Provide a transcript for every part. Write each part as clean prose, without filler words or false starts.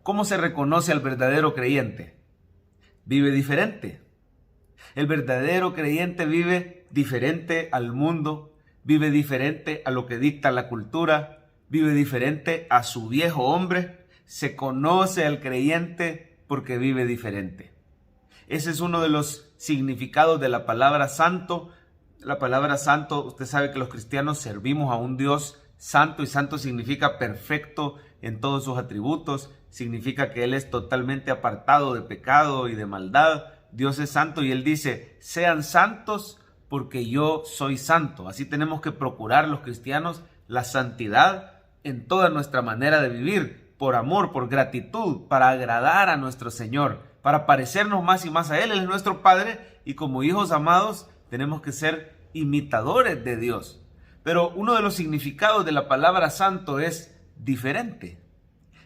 ¿Cómo se reconoce al verdadero creyente? Vive diferente. El verdadero creyente vive diferente al mundo, vive diferente a lo que dicta la cultura, vive diferente a su viejo hombre. Se conoce al creyente porque vive diferente. Ese es uno de los significados de la palabra santo. La palabra santo, usted sabe que los cristianos servimos a un Dios santo, y santo significa perfecto en todos sus atributos, significa que Él es totalmente apartado de pecado y de maldad. Dios es santo y Él dice, sean santos porque yo soy santo. Así tenemos que procurar los cristianos la santidad en toda nuestra manera de vivir, por amor, por gratitud, para agradar a nuestro Señor, para parecernos más y más a Él. Él es nuestro Padre y como hijos amados tenemos que ser imitadores de Dios. Pero uno de los significados de la palabra santo es diferente.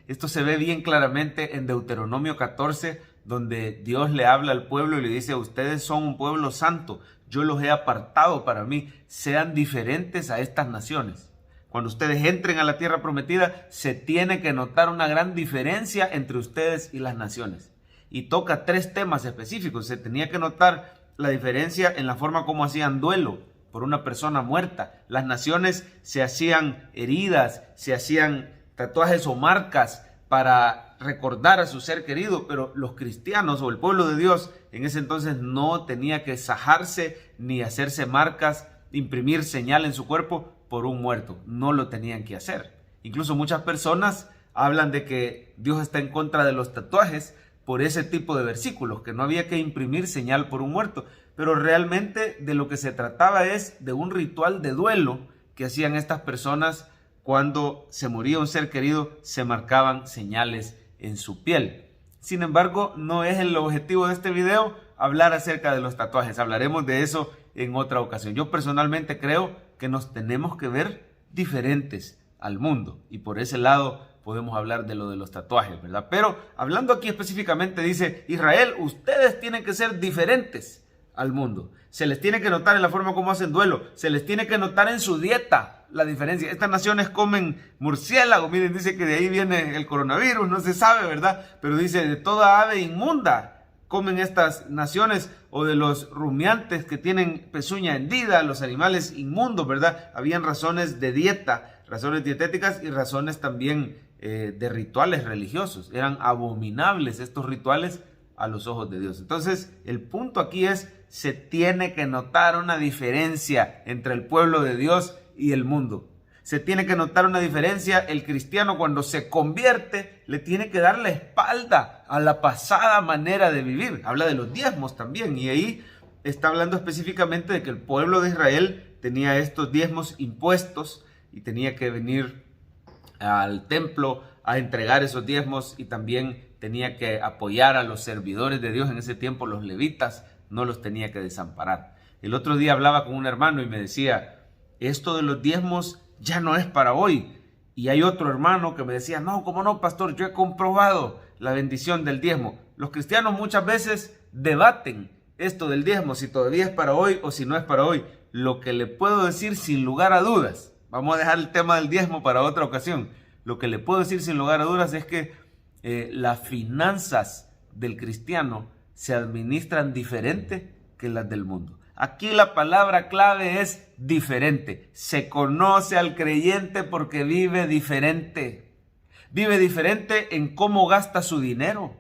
Esto se ve bien claramente en Deuteronomio 14, donde Dios le habla al pueblo y le dice, ustedes son un pueblo santo, yo los he apartado para mí, sean diferentes a estas naciones. Cuando ustedes entren a la tierra prometida, se tiene que notar una gran diferencia entre ustedes y las naciones. Y toca 3 temas específicos. Se tenía que notar la diferencia en la forma como hacían duelo por una persona muerta. Las naciones se hacían heridas, se hacían tatuajes o marcas para recordar a su ser querido, pero los cristianos o el pueblo de Dios en ese entonces no tenía que sajarse ni hacerse marcas, imprimir señal en su cuerpo por un muerto. No lo tenían que hacer. Incluso muchas personas hablan de que Dios está en contra de los tatuajes por ese tipo de versículos, que no había que imprimir señal por un muerto. Pero realmente de lo que se trataba es de un ritual de duelo que hacían estas personas cuando se moría un ser querido, se marcaban señales en su piel. Sin embargo, no es el objetivo de este video hablar acerca de los tatuajes. Hablaremos de eso en otra ocasión. Yo personalmente creo que nos tenemos que ver diferentes al mundo y por ese lado podemos hablar de lo de los tatuajes, ¿verdad? Pero hablando aquí específicamente dice, Israel, ustedes tienen que ser diferentes al mundo. Se les tiene que notar en la forma como hacen duelo, se les tiene que notar en su dieta la diferencia. Estas naciones comen murciélago, miren, dice que de ahí viene el coronavirus, no se sabe, ¿verdad? Pero dice, de toda ave inmunda comen estas naciones, o de los rumiantes que tienen pezuña hendida, los animales inmundos, ¿verdad? Habían razones de dieta, razones dietéticas y razones también de rituales religiosos. Eran abominables estos rituales a los ojos de Dios. Entonces, el punto aquí es, se tiene que notar una diferencia entre el pueblo de Dios y el mundo. Se tiene que notar una diferencia. El cristiano cuando se convierte le tiene que dar la espalda a la pasada manera de vivir. Habla de los diezmos también y ahí está hablando específicamente de que el pueblo de Israel tenía estos diezmos impuestos y tenía que venir al templo a entregar esos diezmos y también tenía que apoyar a los servidores de Dios. En ese tiempo los levitas no los tenía que desamparar. El otro día hablaba con un hermano y me decía, esto de los diezmos ya no es para hoy. Y hay otro hermano que me decía, no, ¿cómo no, pastor? Yo he comprobado la bendición del diezmo. Los cristianos muchas veces debaten esto del diezmo, si todavía es para hoy o si no es para hoy. Lo que le puedo decir sin lugar a dudas, vamos a dejar el tema del diezmo para otra ocasión. Lo que le puedo decir sin lugar a dudas es que las finanzas del cristiano se administran diferente que las del mundo. Aquí la palabra clave es diferente. Se conoce al creyente porque vive diferente. Vive diferente en cómo gasta su dinero.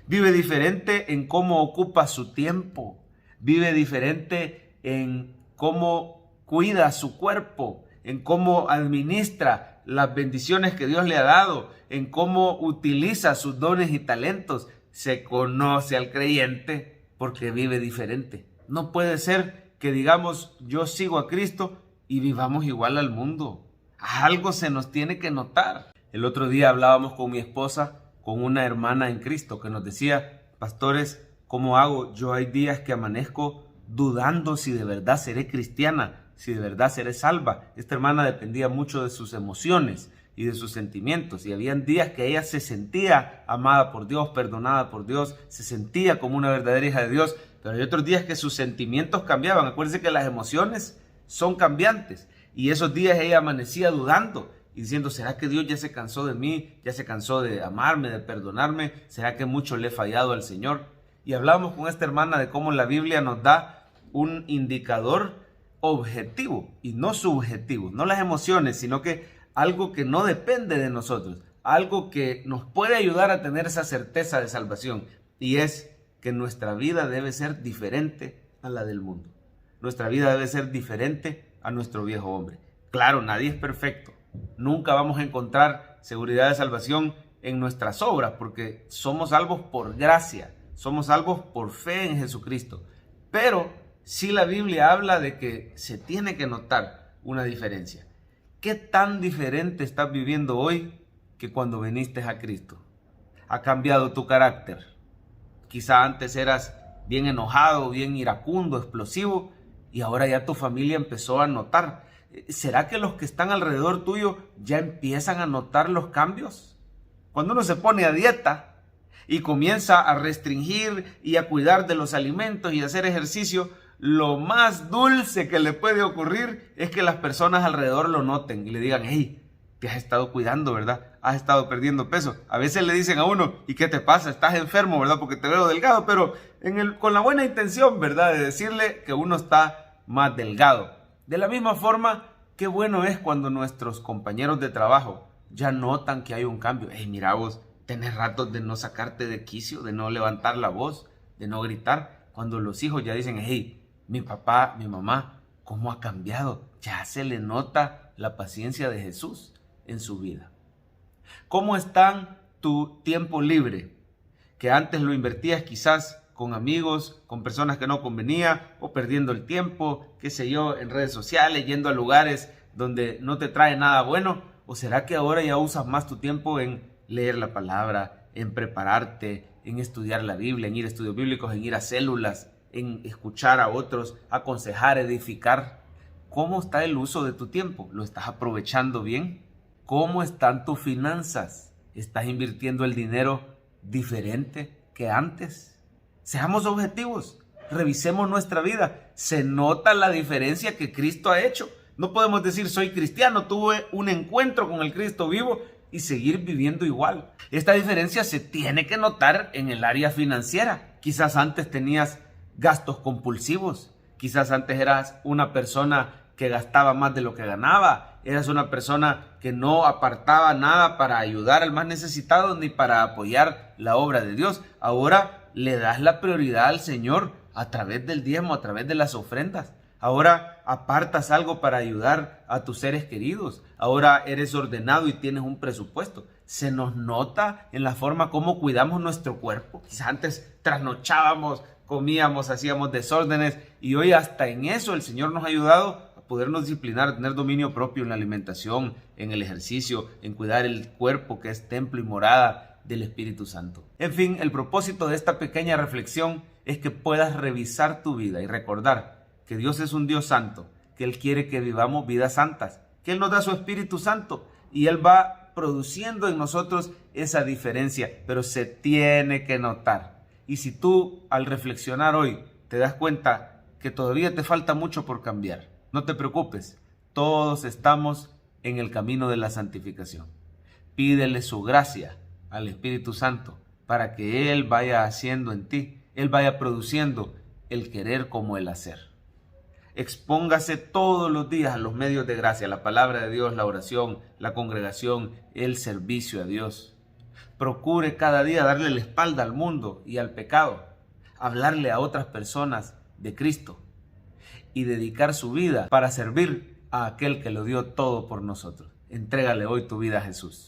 Vive diferente en cómo ocupa su tiempo. Vive diferente en cómo cuida su cuerpo, en cómo administra las bendiciones que Dios le ha dado, en cómo utiliza sus dones y talentos. Se conoce al creyente porque vive diferente. No puede ser que digamos, yo sigo a Cristo y vivamos igual al mundo. Algo se nos tiene que notar. El otro día hablábamos con mi esposa, con una hermana en Cristo, que nos decía, pastores, ¿cómo hago? Yo hay días que amanezco dudando si de verdad seré cristiana, si de verdad seré salva. Esta hermana dependía mucho de sus emociones y de sus sentimientos, y habían días que ella se sentía amada por Dios, perdonada por Dios, se sentía como una verdadera hija de Dios, pero hay otros días que sus sentimientos cambiaban. Acuérdense que las emociones son cambiantes, y esos días ella amanecía dudando y diciendo, ¿será que Dios ya se cansó de mí? ¿Ya se cansó de amarme, de perdonarme? ¿Será que mucho le he fallado al Señor? Y hablábamos con esta hermana de cómo la Biblia nos da un indicador objetivo y no subjetivo, no las emociones, sino que algo que no depende de nosotros, algo que nos puede ayudar a tener esa certeza de salvación, y es que nuestra vida debe ser diferente a la del mundo. Nuestra vida debe ser diferente a nuestro viejo hombre. Claro, nadie es perfecto. Nunca vamos a encontrar seguridad de salvación en nuestras obras, porque somos salvos por gracia, somos salvos por fe en Jesucristo. Pero sí la Biblia habla de que se tiene que notar una diferencia. ¿Qué tan diferente estás viviendo hoy que cuando viniste a Cristo? ¿Ha cambiado tu carácter? Quizá antes eras bien enojado, bien iracundo, explosivo, y ahora ya tu familia empezó a notar. ¿Será que los que están alrededor tuyo ya empiezan a notar los cambios? Cuando uno se pone a dieta y comienza a restringir y a cuidar de los alimentos y a hacer ejercicio, lo más dulce que le puede ocurrir es que las personas alrededor lo noten y le digan, hey, te has estado cuidando, ¿verdad? Has estado perdiendo peso. A veces le dicen a uno, ¿y qué te pasa? Estás enfermo, ¿verdad? Porque te veo delgado, pero con la buena intención, ¿verdad? De decirle que uno está más delgado. De la misma forma, qué bueno es cuando nuestros compañeros de trabajo ya notan que hay un cambio. Hey, mira vos, tenés ratos de no sacarte de quicio, de no levantar la voz, de no gritar. Cuando los hijos ya dicen, hey, mi papá, mi mamá, ¿cómo ha cambiado? Ya se le nota la paciencia de Jesús en su vida. ¿Cómo está tu tiempo libre? Que antes lo invertías quizás con amigos, con personas que no convenía, o perdiendo el tiempo, qué sé yo, en redes sociales, yendo a lugares donde no te trae nada bueno. ¿O será que ahora ya usas más tu tiempo en leer la palabra, en prepararte, en estudiar la Biblia, en ir a estudios bíblicos, en ir a células, en escuchar a otros, aconsejar, edificar? ¿Cómo está el uso de tu tiempo? ¿Lo estás aprovechando bien? ¿Cómo están tus finanzas? ¿Estás invirtiendo el dinero diferente que antes? Seamos objetivos, revisemos nuestra vida. Se nota la diferencia que Cristo ha hecho. No podemos decir soy cristiano, tuve un encuentro con el Cristo vivo y seguir viviendo igual. Esta diferencia se tiene que notar en el área financiera. Quizás antes tenías gastos compulsivos, quizás antes eras una persona que gastaba más de lo que ganaba, eras una persona que no apartaba nada para ayudar al más necesitado ni para apoyar la obra de Dios. Ahora le das la prioridad al Señor a través del diezmo, a través de las ofrendas. Ahora apartas algo para ayudar a tus seres queridos. Ahora eres ordenado y tienes un presupuesto. Se nos nota en la forma como cuidamos nuestro cuerpo. Quizás antes trasnochábamos, comíamos, hacíamos desórdenes, y hoy hasta en eso el Señor nos ha ayudado a podernos disciplinar, a tener dominio propio en la alimentación, en el ejercicio, en cuidar el cuerpo que es templo y morada del Espíritu Santo. En fin, el propósito de esta pequeña reflexión es que puedas revisar tu vida y recordar que Dios es un Dios santo, que Él quiere que vivamos vidas santas, que Él nos da su Espíritu Santo y Él va produciendo en nosotros esa diferencia, pero se tiene que notar. Y si tú al reflexionar hoy te das cuenta que todavía te falta mucho por cambiar, no te preocupes, todos estamos en el camino de la santificación. Pídele su gracia al Espíritu Santo para que Él vaya haciendo en ti, Él vaya produciendo el querer como el hacer. Expóngase todos los días a los medios de gracia, la palabra de Dios, la oración, la congregación, el servicio a Dios. Procure cada día darle la espalda al mundo y al pecado, hablarle a otras personas de Cristo y dedicar su vida para servir a aquel que lo dio todo por nosotros. Entrégale hoy tu vida a Jesús.